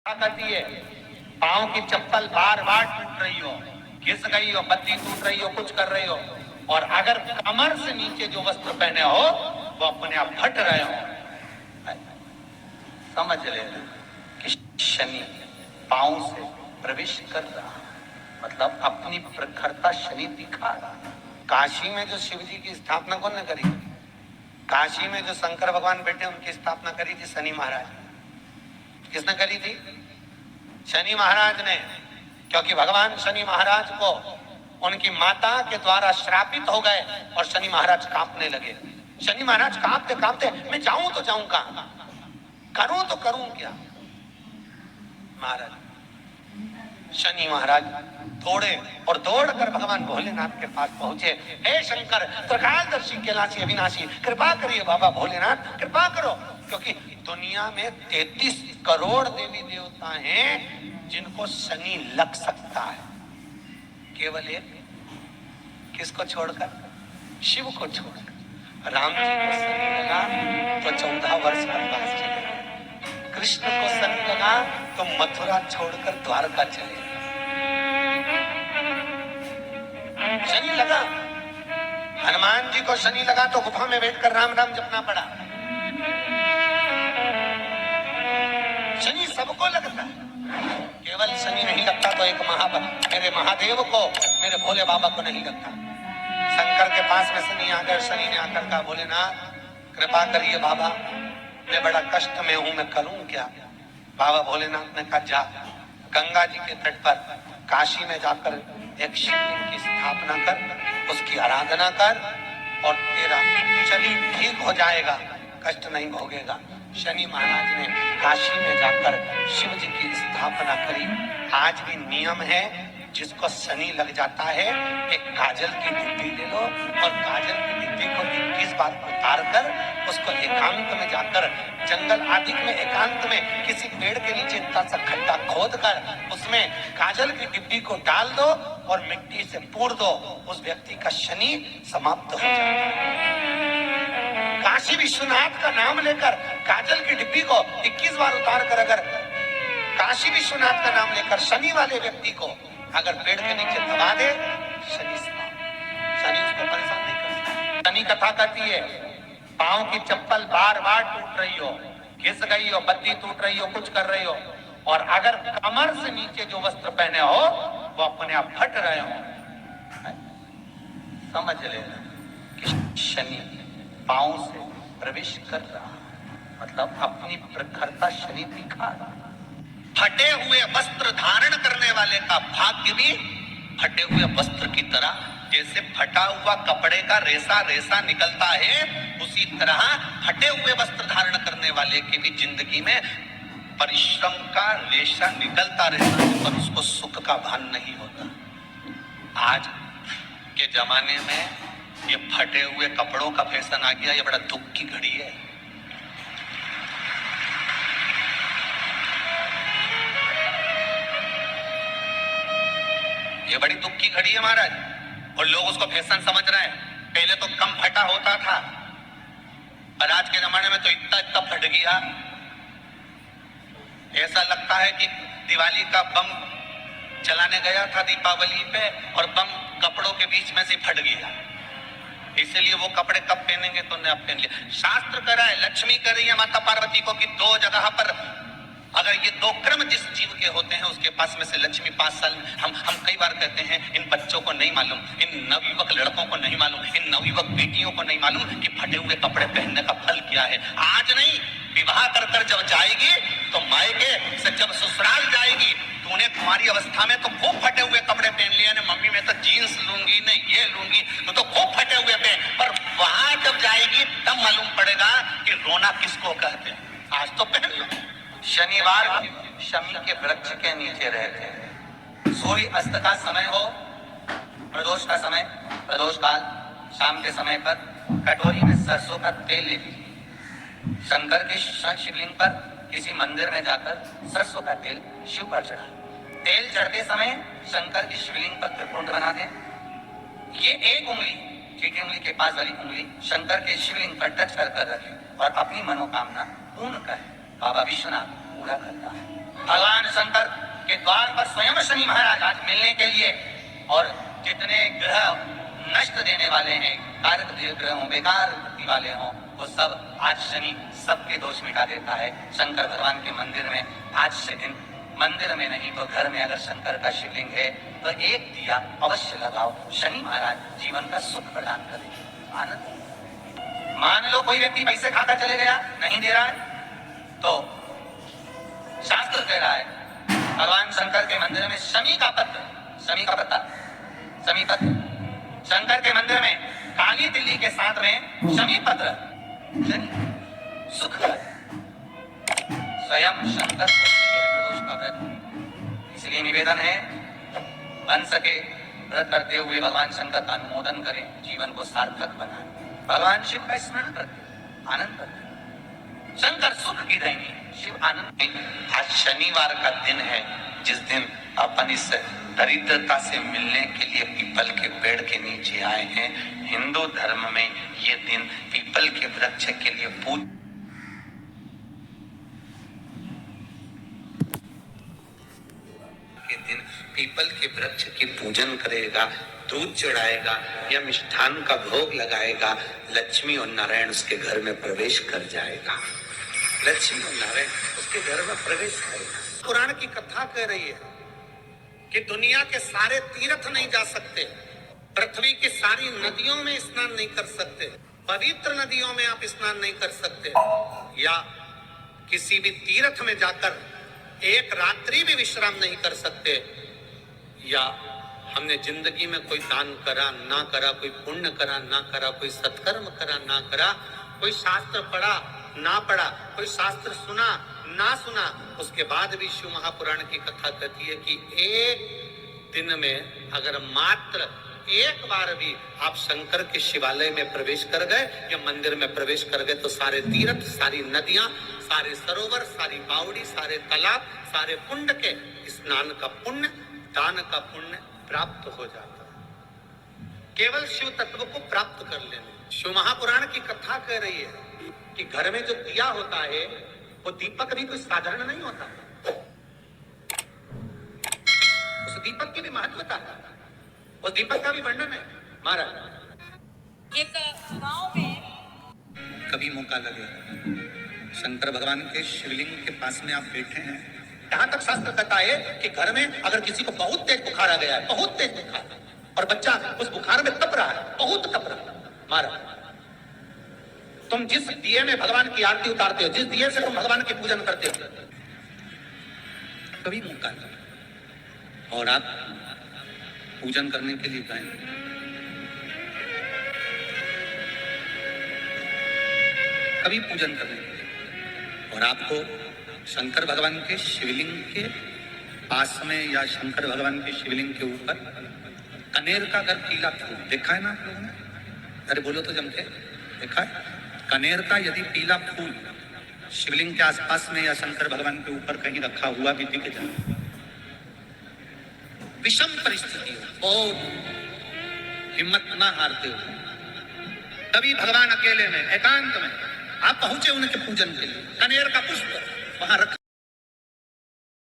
करती है। पाँव की चप्पल बार बार टूट रही हो, घिस गई हो, बत्ती टूट रही हो, कुछ कर रही हो, और अगर कमर से नीचे जो वस्त्र पहने हो वो अपने आप फट रहे हो, समझ ले कि शनि पाँव से प्रवेश कर रहा, मतलब अपनी प्रखरता शनि दिखा रहा। काशी में जो शिव जी की स्थापना कौन ने करी? काशी में जो शंकर भगवान बैठे उनकी स्थापना करी थी शनि महाराज। किसने करी थी? शनि महाराज ने, क्योंकि भगवान शनि महाराज को उनकी माता के द्वारा श्रापित हो गए और शनि महाराज कांपने लगे। शनि महाराज कांपते कांपते, मैं जाऊं तो जाऊं कहां, करूं तो करूं क्या? महाराज शनि महाराज दौड़े और दौड़कर भगवान भोलेनाथ के पास पहुंचे। हे शंकर, त्रिकालदर्शी, कैलाशी, अविनाशी, कृपा करिए बाबा भोलेनाथ, कृपा करो, क्योंकि दुनिया में 33 करोड़ देवी देवता हैं जिनको शनि लग सकता है, केवल एक किसको छोड़कर? शिव को छोड़कर। राम जी को शनि लगा तो 14 वर्ष वनवास चले गए। कृष्ण को शनि लगा तो मथुरा छोड़कर द्वारका चले। शनि लगा, हनुमान जी को शनि लगा तो गुफा में बैठकर राम राम जपना पड़ा। शनि सबको लगता है, केवल शनि नहीं लगता तो एक मेरे महादेव को, मेरे भोले बाबा को नहीं लगता। शंकर के पास में शनि आकर, शनि ने आकर कहा, भोलेनाथ कृपा करिए बाबा, मैं बड़ा कष्ट में हूं, मैं करूं क्या? बाबा भोलेनाथ ने कहा, जा गंगा जी के तट पर काशी में जाकर एक शिवलिंग की स्थापना कर, उसकी आराधना कर और तेरा शरीर ठीक हो जाएगा, कष्ट नहीं भोगेगा। शनि महाराज ने काशी में जाकर शिव जी की स्थापना करी। आज भी नियम है, जिसको शनि लग जाता है एक काजल की डिब्बी ले लो और काजल की डिब्बी को 21 बार उतार कर उसको एकांत में जाकर, जंगल आदि में एकांत में किसी पेड़ के नीचे इतना सा खड्डा खोद कर उसमें काजल की डिब्बी को डाल दो और मिट्टी से पूर दो, उस व्यक्ति का शनि समाप्त हो जाता है। काशी विश्वनाथ का नाम लेकर काजल की डिब्बी को 21 बार उतार कर अगर काशी विश्वनाथ का नाम लेकर शनि वाले व्यक्ति को अगर पेड़ के नीचे दबा दे, शनि उसको परेशान नहीं कर सकता। शनि कथा कहती है, पाँव की चप्पल बार बार टूट रही हो, घिस गई हो, बत्ती टूट रही हो, कुछ कर रही हो, और अगर कमर से नीचे जो वस्त्र पहने हो वो अपने आप फट रहे हो, समझ लेना कि शनि पाँव से प्रवेश कर रहा, मतलब अपनी प्रखरता शनि दिखा रहा। फटे हुए वस्त्र धारण करने वाले का भाग्य भी फटे हुए वस्त्र की तरह, जैसे फटा हुआ कपड़े का रेसा रेसा निकलता है, उसी तरह फटे हुए वस्त्र धारण करने वाले की भी जिंदगी में परिश्रम का रेशा निकलता रहता है, पर उसको सुख का भान नहीं होता। आज के जमाने में ये फटे हुए कपड़ों का फैशन आ गया, ये बड़ा दुख की घड़ी है। ये बड़ी दुख की घड़ी है महाराज, और लोग उसको फैशन समझ रहे हैं। पहले तो कम फटा होता था, और आज के जमाने में तो इतना इतना फट गया, ऐसा लगता है कि दिवाली का बम चलाने गया था दीपावली पे और बम कपड़ों के बीच में से फट गया, इसलिए वो कपड़े कब पहनेंगे तो ने अब पहन लिया। शास्त्र कह रहा है, लक्ष्मी कह रही है माता पार्वती को कि 2 जगह पर अगर ये 2 क्रम जिस जीव के होते हैं उसके पास में से लक्ष्मी 5 साल में, हम कई बार कहते हैं इन बच्चों को नहीं मालूम, इन नवयुवक लड़कों को नहीं मालूम, इन नवयुवक बेटियों को नहीं मालूम कि फटे हुए कपड़े पहनने का फल क्या है। आज नहीं, विवाह कर कर जब जाएगी तो मायके से जब ससुराल जाएगी तो उन्हें कुमारी अवस्था में तो खूब फटे हुए कपड़े पहन लिए, मम्मी मैं तो जीन्स लूंगी, नहीं ये लूंगी, तो खूब फटे हुए पहन, पर वहां जब जाएगी तब मालूम पड़ेगा कि रोना किसको कहते हैं। आज तो पहन लो। शनिवार शमी के वृक्ष के नीचे रहते, सूर्य अस्त का समय हो, प्रदोष का समय, प्रदोष काल शाम के समय पर कटोरी में सरसों का तेल ले लीजिए, शंकर के शिवलिंग पर किसी मंदिर में जाकर सरसों का तेल शिव पर चढ़ा, तेल चढ़ते समय शंकर की शिवलिंग पर त्रिपुंड बना दें। ये एक उंगली, चीटी उंगली के पास वाली उंगली शंकर के शिवलिंग पर टच कर रखें और अपनी मनोकामना पूर्ण करें। बाबा विश्वनाथ पूरा करता है। भगवान शंकर के द्वार पर स्वयं शनि महाराज आज मिलने के लिए, और जितने ग्रह नष्ट देने वाले हैं, कारक ग्रह हों, बेकार वृत्ति वाले हों, वो सब आज शनि सबके दोष मिटा देता है। शंकर भगवान के मंदिर में आज से दिन, मंदिर में नहीं तो घर में अगर शंकर का शिवलिंग है तो एक दिया अवश्य लगाओ। शनि महाराज जीवन का सुख प्रदान करेंगे, आनंद। मान लो कोई व्यक्ति पैसे खाता चले गया, नहीं दे रहा है, तो शास्त्र कह रहा है भगवान शंकर के मंदिर में शमी का पत्र, शमी का पत्ता, शमी पत्र, शंकर के मंदिर में काली तिल्ली के साथ में शमी पत्र, शनि सुख का, स्वयं शंकर का व्रत। इसलिए निवेदन है, बन सके व्रत करते हुए भगवान शंकर का अनुमोदन करें, जीवन को सार्थक बनाएं, भगवान शिव का स्मरण करते आनंद करते। शंकर सुख की देंगे, शिव आनंद। आज शनिवार का दिन है, जिस दिन अपन इस दरिद्रता से मिलने के लिए पीपल के पेड़ के नीचे आए हैं। हिंदू धर्म में ये दिन पीपल के वृक्ष के लिए दिन पीपल के वृक्ष की पूजन करेगा, दूध चढ़ाएगा या मिष्ठान का भोग लगाएगा, लक्ष्मी और नारायण उसके घर में प्रवेश कर जाएगा। लक्ष्मी और नारायण उसके घर में प्रवेश करेगा। पुराण की कथा कह रही है कि दुनिया के सारे तीर्थ नहीं जा सकते, पृथ्वी की सारी नदियों में स्नान नहीं कर सकते, पवित्र नदियों में आप स्नान नहीं कर सकते, या किसी भी तीर्थ में जाकर एक रात्रि भी विश्राम नहीं कर सकते, या हमने जिंदगी में कोई दान करा ना करा, कोई पुण्य करा ना करा, कोई सत्कर्म करा ना करा, कोई शास्त्र पढ़ा ना पढ़ा, कोई शास्त्र सुना ना सुना, उसके बाद भी शिव महापुराण की कथा कहती है कि एक दिन में अगर मात्र एक बार भी आप शंकर के शिवालय में प्रवेश कर गए या मंदिर में प्रवेश कर गए तो सारे तीर्थ, सारी नदियां, सारे सरोवर, सारी बावड़ी, सारे तालाब, सारे कुंड के स्नान का पुण्य, दान का पुण्य प्राप्त हो जाता है। केवल शिव तत्व को प्राप्त कर लेने। शिव महापुराण की कथा कह रही है कि घर में जो दिया होता है वो दीपक भी कोई साधारण नहीं होता, उस दीपक की भी महत्वता है, उस दीपक का भी वर्णन है। महाराज एक गांव में कभी मौका लगे, शंकर भगवान के शिवलिंग के पास में आप बैठे हैं, यहाँ तक शास्त्र कहता है कि घर में अगर किसी को बहुत तेज बुखार आ गया है, बहुत तेज बुखार, और बच्चा उस बुखार में तप रहा है, बहुत तप रहा है, महाराज तुम जिस दिए में भगवान की आरती उतारते हो, जिस दिए से तुम भगवान की पूजन करते हो, कभी मौका नहीं और आप पूजन करने के लिए गए, कभी पूजन करने के लिए, और आपको शंकर भगवान के शिवलिंग के पास में या शंकर भगवान के शिवलिंग के ऊपर कनेर का अगर पीला फूल देखा है ना आप लोगों ने, अरे बोलो तो जम के देखा है? कनेर का यदि पीला फूल शिवलिंग के आसपास में या शंकर भगवान के ऊपर कहीं रखा हुआ भी दिख जाए, विषम परिस्थिति हो और हिम्मत ना हारते हो, तभी भगवान अकेले में एकांत में आप पहुंचे उनके पूजन के लिए, कनेर का पुष्प वहां रखा